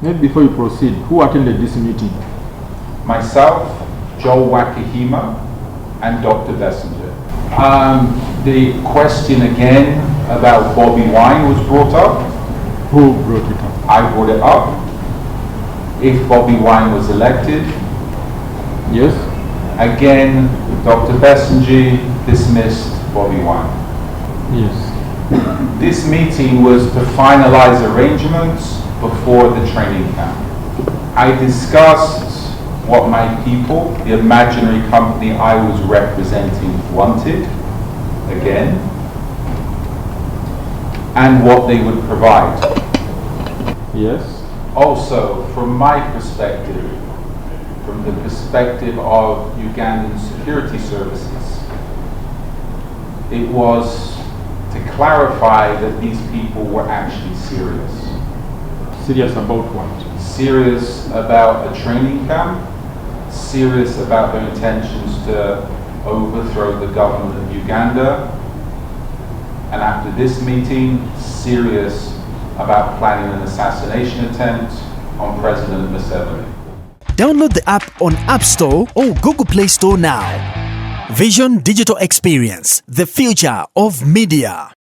Maybe before you proceed, who attended this meeting? Myself, Joel Wakahima, and Dr. Besigye. The question again about Bobi Wine was brought up. Who brought it up? I brought it up. If Bobi Wine was elected, Yes. again, Dr. Besigye dismissed Bobi Wine. Yes. This meeting was to finalize arrangements before the training camp. I discussed what my people, the imaginary company I was representing, wanted, again, and what they would provide. Yes. Also, from my perspective, from the perspective of Ugandan security services, it was to clarify that these people were actually serious. Serious about what? Serious about a training camp, serious about their intentions to overthrow the government of Uganda, and after this meeting, serious about planning an assassination attempt on President Museveni. Download the app on App Store or Google Play Store now. Vision Digital Experience, the future of media.